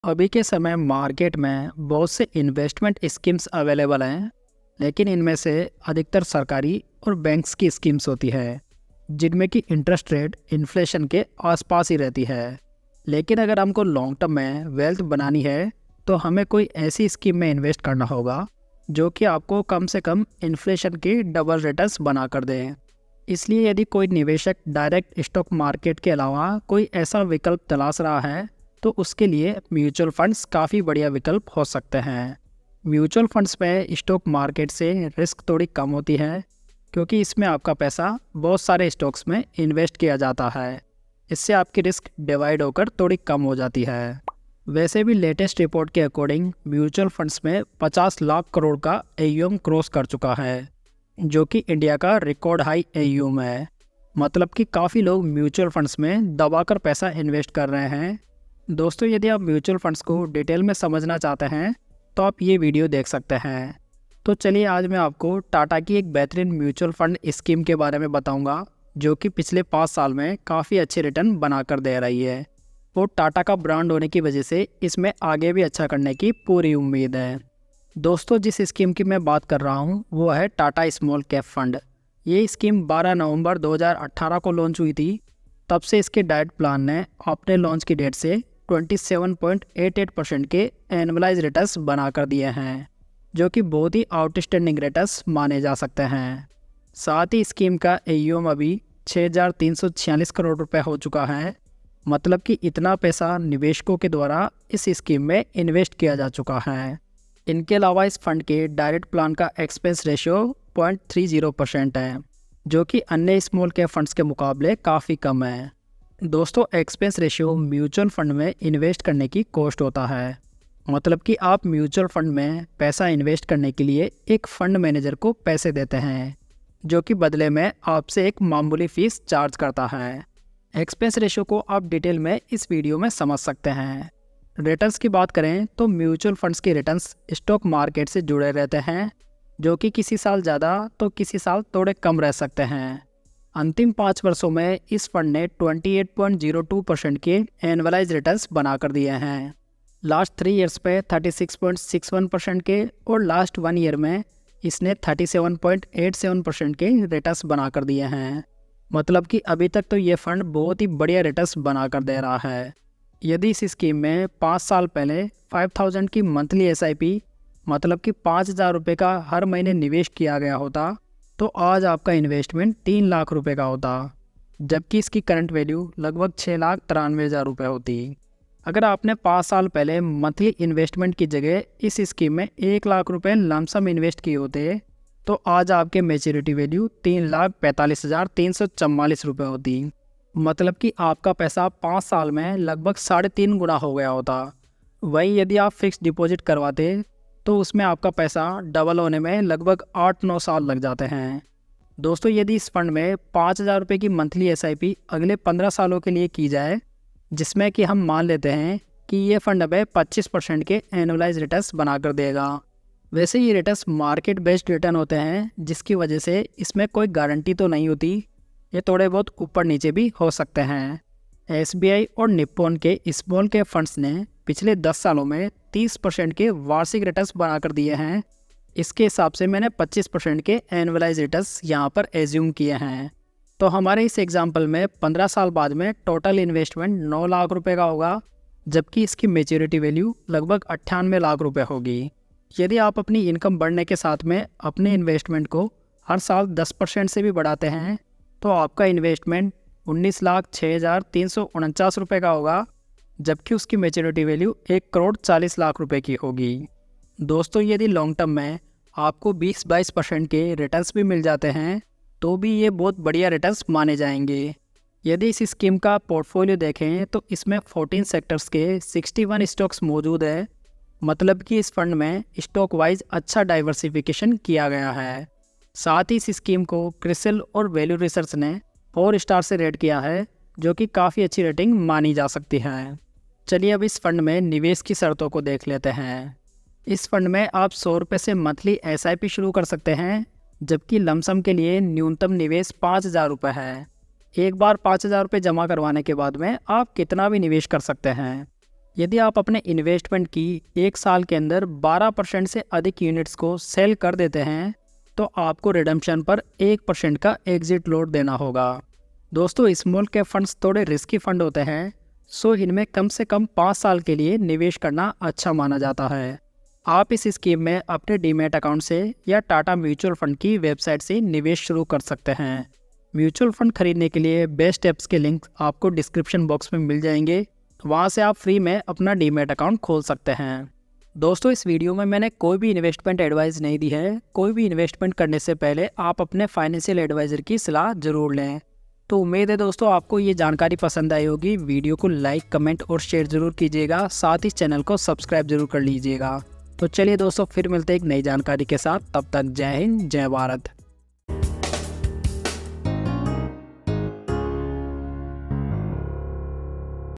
अभी के समय मार्केट में बहुत से इन्वेस्टमेंट स्कीम्स अवेलेबल हैं, लेकिन इनमें से अधिकतर सरकारी और बैंक्स की स्कीम्स होती है, जिनमें की इंटरेस्ट रेट इन्फ्लेशन के आसपास ही रहती है। लेकिन अगर हमको लॉन्ग टर्म में वेल्थ बनानी है, तो हमें कोई ऐसी स्कीम में इन्वेस्ट करना होगा जो कि आपको कम से कम इन्फ्लेशन की डबल रिटर्न्स बना कर दें। इसलिए यदि कोई निवेशक डायरेक्ट स्टॉक मार्केट के अलावा कोई ऐसा विकल्प तलाश रहा है, तो उसके लिए म्यूचुअल फंड्स काफ़ी बढ़िया विकल्प हो सकते हैं। म्यूचुअल फंड्स में स्टॉक मार्केट से रिस्क थोड़ी कम होती है, क्योंकि इसमें आपका पैसा बहुत सारे स्टॉक्स में इन्वेस्ट किया जाता है। इससे आपकी रिस्क डिवाइड होकर थोड़ी कम हो जाती है। वैसे भी लेटेस्ट रिपोर्ट के अकॉर्डिंग म्यूचुअल फंड्स में 50 लाख करोड़ का एयूएम क्रॉस कर चुका है, जो कि इंडिया का रिकॉर्ड हाई एयूएम है। मतलब कि काफ़ी लोग म्यूचुअल फंड्स में दबाकर पैसा इन्वेस्ट कर रहे हैं। दोस्तों, यदि आप म्यूचुअल फंड्स को डिटेल में समझना चाहते हैं, तो आप ये वीडियो देख सकते हैं। तो चलिए, आज मैं आपको टाटा की एक बेहतरीन म्यूचुअल फंड स्कीम के बारे में बताऊंगा, जो कि पिछले 5 साल में काफ़ी अच्छे रिटर्न बनाकर दे रही है। और टाटा का ब्रांड होने की वजह से इसमें आगे भी अच्छा करने की पूरी उम्मीद है। दोस्तों, जिस स्कीम की मैं बात कर रहा हूँ वो है टाटा स्मॉल कैप फंड। ये स्कीम 12 नवंबर 2018 को लॉन्च हुई थी। तब से इसके डाइट प्लान ने अपने लॉन्च की डेट से 27.88% के एनुअलाइज रिटर्न्स बना कर दिए हैं, जो कि बहुत ही आउटस्टैंडिंग रिटर्न्स माने जा सकते हैं। साथ ही स्कीम का एयूएम अभी 6,346 करोड़ रुपए हो चुका है। मतलब कि इतना पैसा निवेशकों के द्वारा इस स्कीम में इन्वेस्ट किया जा चुका है। इनके अलावा इस फंड के डायरेक्ट प्लान का एक्सपेंस रेशियो 0.30% है, जो कि अन्य स्मॉल कैप फंड्स के मुकाबले काफ़ी कम है। दोस्तों, एक्सपेंस रेशियो म्यूचुअल फंड में इन्वेस्ट करने की कॉस्ट होता है। मतलब कि आप म्यूचुअल फंड में पैसा इन्वेस्ट करने के लिए एक फंड मैनेजर को पैसे देते हैं, जो कि बदले में आपसे एक मामूली फीस चार्ज करता है। एक्सपेंस रेशियो को आप डिटेल में इस वीडियो में समझ सकते हैं। रिटर्न्स की बात करें तो म्यूचुअल फंड्स के रिटर्न्स स्टॉक मार्केट से जुड़े रहते हैं, जो कि किसी साल ज़्यादा तो किसी साल थोड़े कम रह सकते हैं। अंतिम 5 वर्षों में इस फंड ने 28.02% के एनुअलाइज रिटर्न्स बना कर दिए हैं। लास्ट 3 ईयर्स पे 36.61% के और लास्ट 1 ईयर में इसने 37.87% के रिटर्न्स बना कर दिए हैं। मतलब कि अभी तक तो ये फंड बहुत ही बढ़िया रिटर्न्स बना कर दे रहा है। यदि इस स्कीम में 5 साल पहले 5,000 की मंथली एसआईपी, मतलब कि 5,000 रुपये का हर महीने निवेश किया गया होता, तो आज आपका इन्वेस्टमेंट 3 लाख रुपए का होता, जबकि इसकी करंट वैल्यू लगभग 6,93,000 रुपये होती। अगर आपने 5 साल पहले मंथली इन्वेस्टमेंट की जगह इस स्कीम में 1 लाख रुपए लमसम इन्वेस्ट किए होते, तो आज आपके मैच्योरिटी वैल्यू 3,45,344 रुपये होती। मतलब कि आपका पैसा 5 साल में लगभग 3.5 गुना हो गया होता। वहीं यदि आप फिक्स डिपॉजिट करवाते, तो उसमें आपका पैसा डबल होने में लगभग 8-9 साल लग जाते हैं। दोस्तों, यदि इस फंड में 5,000 रुपये की मंथली एसआईपी अगले 15 सालों के लिए की जाए, जिसमें कि हम मान लेते हैं कि ये फंड हमें 25% के एनुअलाइज रिटर्न्स बनाकर देगा। वैसे ये रिटर्न्स मार्केट बेस्ड रिटर्न होते हैं, जिसकी वजह से इसमें कोई गारंटी तो नहीं होती। ये थोड़े बहुत ऊपर नीचे भी हो सकते हैं। एसबीआई और निप्पॉन के स्मॉल कैप फंड्स ने पिछले 10 सालों में 30% के वार्षिक रिटर्न्स बनाकर दिए हैं। इसके हिसाब से मैंने 25% के एनुअलाइज रिटर्न्स यहाँ पर एज्यूम किए हैं। तो हमारे इस एग्जाम्पल में 15 साल बाद में टोटल इन्वेस्टमेंट 9 लाख रुपए का होगा, जबकि इसकी मैच्योरिटी वैल्यू लगभग 98 लाख रुपए होगी। यदि आप अपनी इनकम बढ़ने के साथ में अपने इन्वेस्टमेंट को हर साल 10% से भी बढ़ाते हैं, तो आपका इन्वेस्टमेंट 19,06,349 रुपये का होगा, जबकि उसकी मैच्योरिटी वैल्यू 1,40,40,00,000 रुपये की होगी। दोस्तों, यदि लॉन्ग टर्म में आपको 20-22% के रिटर्न्स भी मिल जाते हैं, तो भी ये बहुत बढ़िया रिटर्न्स माने जाएंगे। यदि इस स्कीम का पोर्टफोलियो देखें, तो इसमें 14 सेक्टर्स के 61 स्टॉक्स मौजूद है। मतलब कि इस फंड में स्टॉक वाइज अच्छा डाइवर्सिफिकेशन किया गया है। साथ ही इस स्कीम को क्रिसिल और वैल्यू रिसर्च ने 4 स्टार से रेट किया है, जो कि काफ़ी अच्छी रेटिंग मानी जा सकती है। चलिए, अब इस फंड में निवेश की शर्तों को देख लेते हैं। इस फंड में आप 100 रुपये से मंथली एसआईपी शुरू कर सकते हैं, जबकि लमसम के लिए न्यूनतम निवेश 5,000 रुपये है। एक बार 5,000 रुपये जमा करवाने के बाद में आप कितना भी निवेश कर सकते हैं। यदि आप अपने इन्वेस्टमेंट की 1 साल के अंदर 12% से अधिक यूनिट्स को सेल कर देते हैं तो आपको रिडम्पशन पर 1% का एग्जिट लोड देना होगा। दोस्तों, स्मॉल कैप फंड्स थोड़े रिस्की फंड होते हैं, सो इनमें कम से कम 5 साल के लिए निवेश करना अच्छा माना जाता है। आप इस स्कीम में अपने डीमैट अकाउंट से या टाटा म्यूचुअल फंड की वेबसाइट से निवेश शुरू कर सकते हैं। म्यूचुअल फंड खरीदने के लिए बेस्ट ऐप्स के लिंक आपको डिस्क्रिप्शन बॉक्स में मिल जाएंगे, वहाँ से आप फ्री में अपना डीमैट अकाउंट खोल सकते हैं। दोस्तों, इस वीडियो में मैंने कोई भी इन्वेस्टमेंट एडवाइस नहीं दी है। कोई भी इन्वेस्टमेंट करने से पहले आप अपने फाइनेंशियल एडवाइज़र की सलाह जरूर लें। तो उम्मीद है दोस्तों आपको ये जानकारी पसंद आई होगी। वीडियो को लाइक, कमेंट और शेयर जरूर कीजिएगा, साथ ही चैनल को सब्सक्राइब जरूर कर लीजिएगा। तो चलिए दोस्तों, फिर मिलते हैं एक नई जानकारी के साथ। तब तक जय हिंद, जय भारत।